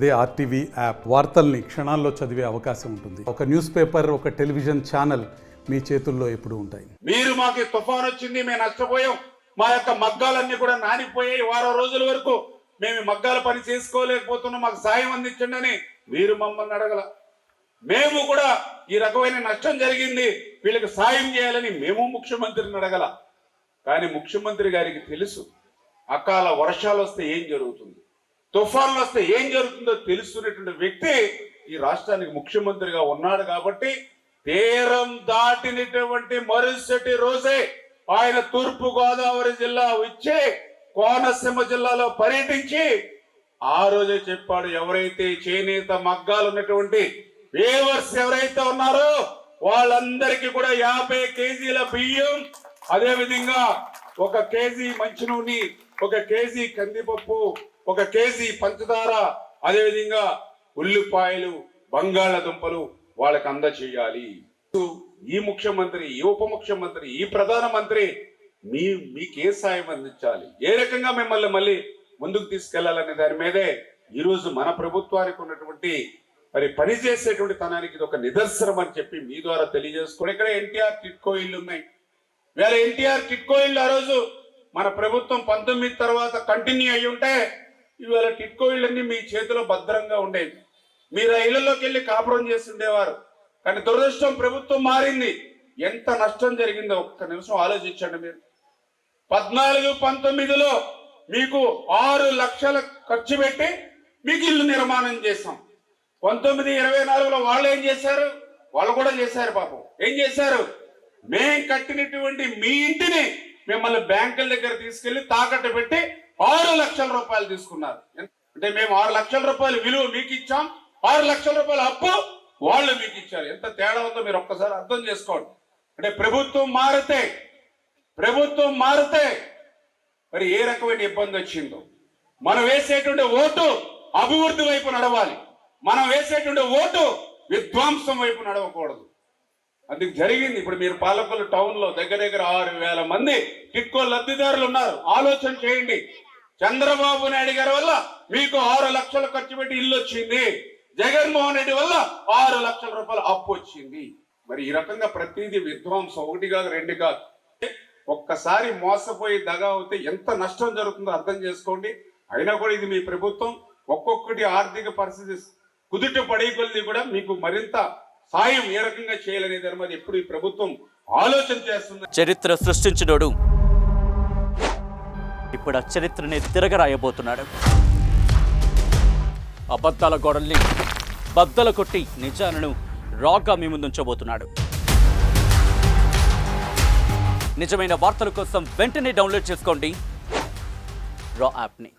అదే RTV app వార్తల్ని క్షణాల్లో చదివే అవకాశం ఉంటుంది. ఒక న్యూస్ పేపర్, ఒక టెలివిజన్ ఛానల్ మీ చేతుల్లో ఎప్పుడూ ఉంటాయి. మీరు మాకు తుఫాన్ వచ్చింది, మేము నష్టపోయాం, మా యొక్క మగ్గాలన్నీ కూడా నానిపోయాయి, వారం రోజుల వరకు మేము మగ్గాల పని చేసుకోలేకపోతున్నాం, మాకు సాయం అందించండి అని మీరు మమ్మల్ని అడగల. మేము కూడా ఈ రకమైన నష్టం జరిగింది, వీళ్ళకి సాయం చేయాలని మేము ముఖ్యమంత్రిని అడగల. కానీ ముఖ్యమంత్రి గారికి తెలుసు అకాల వర్షాలు వస్తే ఏం జరుగుతుంది, తుఫాన్లు వస్తే ఏం జరుగుతుందో తెలుసుకునేటువంటి వ్యక్తి ఈ రాష్ట్రానికి ముఖ్యమంత్రిగా ఉన్నాడు. కాబట్టి తీరం దాటినటువంటి మరుసటి రోజే ఆయన తూర్పు గోదావరి జిల్లా వచ్చి కోనసీమ జిల్లాలో పర్యటించి ఆ రోజే చెప్పాడు, ఎవరైతే చేనేత మగ్గాలు ఉన్నటువంటి వేవర్స్ ఎవరైతే ఉన్నారో వాళ్ళందరికీ కూడా 50 కేజీల బియ్యం, అదే విధంగా 1 కేజీ మంచి నూనె, 1 కేజీ కందిపప్పు, 1 కేజీ పంచదార, అదే విధంగా ఉల్లిపాయలు, బంగాళాదుంపలు వాళ్ళకి అందజేయాలి. ఈ ముఖ్యమంత్రి, ఈ ఉప ముఖ్యమంత్రి, ఈ ప్రధానమంత్రి మీకే సాయం అందించాలి, ఏ రకంగా మిమ్మల్ని మళ్ళీ ముందుకు తీసుకెళ్లాలనే దాని మీదే ఈరోజు మన ప్రభుత్వానికి ఉన్నటువంటి మరి పనిచేసేటువంటి తనానికి ఇది ఒక నిదర్శనం అని చెప్పి మీ ద్వారా తెలియజేసుకోండి. ఇక్కడ ఎన్టీఆర్ టిట్కో ఇల్లు ఉన్నాయి. వేళ ఎన్టీఆర్ టిట్కో ఇల్లు ఆ రోజు మన ప్రభుత్వం 19 తర్వాత కంటిన్యూ అయ్యి ఉంటే ఇవాళ టిట్కో ఇళ్ళన్నీ మీ చేతిలో భద్రంగా ఉండేవి, మీరు ఆ ఇళ్లలోకి వెళ్ళి కాపురం చేసి ఉండేవారు. కానీ దురదృష్టం, ప్రభుత్వం మారింది. ఎంత నష్టం జరిగిందో ఒక్క నిమిషం ఆలోచించండి. మీరు 14-19లో మీకు 6 లక్షల ఖర్చు పెట్టి మీకు ఇల్లు నిర్మాణం చేశాం. 19-24లో వాళ్ళు ఏం చేశారు? వాళ్ళు కూడా చేశారు పాపం. ఏం చేశారు? మేం కట్టినటువంటి మీ ఇంటిని మిమ్మల్ని బ్యాంకుల దగ్గర తీసుకెళ్లి తాకట్టు పెట్టి 6 లక్షల రూపాయలు తీసుకున్నారు. అంటే మేము 6 లక్షల రూపాయలు విలువ మీకు ఇచ్చాం, 6 లక్షల రూపాయల అప్పు వాళ్ళు మీకు ఇచ్చారు. ఎంత తేడా ఉందో మీరు ఒక్కసారి అర్థం చేసుకోండి. అంటే ప్రభుత్వం మారితే మరి ఏ రకమైన ఇబ్బంది వచ్చిందో. మనం వేసేటువంటి ఓటు అభివృద్ధి వైపు నడవాలి, మనం వేసేటువంటి ఓటు విధ్వంసం వైపు నడవకూడదు. అందుకు జరిగింది. ఇప్పుడు మీరు పాలకొల్లు టౌన్ లో దగ్గర 6,000 మంది టిట్కో లబ్ధిదారులు ఉన్నారు. ఆలోచన చేయండి. చంద్రబాబు నాయుడు గారి వల్ల మీకు 6 లక్షలు ఖర్చు పెట్టి ఇల్లు వచ్చింది, జగన్మోహన్ రెడ్డి వల్ల 6 లక్షల రూపాయలు అప్పు వచ్చింది. మరి ఈ రకంగా ప్రతిదీ విధ్వంసం, 1 కాదు 2 కాదు. ఒక్కసారి మోసపోయి దగా అవుతే ఎంత నష్టం జరుగుతుందో అర్థం చేసుకోండి. అయినా కూడా ఇది మీ ప్రభుత్వం ఒక్కొక్కటి ఆర్థిక పరిస్థితి కుదుట పడే కొద్ది కూడా మీకు మరింత సాయం ఏ రకంగా చేయాలనే దాని మీద ఎప్పుడు ఈ ప్రభుత్వం ఆలోచన చేస్తుంది. చరిత్ర సృష్టించినోడు ఇప్పుడు ఆ చరిత్రని తిరగరాయబోతున్నాడు. అబద్ధాల గోడల్ని బద్దలు కొట్టి నిజాలను రాగా మీ ముందుంచబోతున్నాడు. నిజమైన వార్తల కోసం వెంటనే డౌన్లోడ్ చేసుకోండి రా యాప్ని.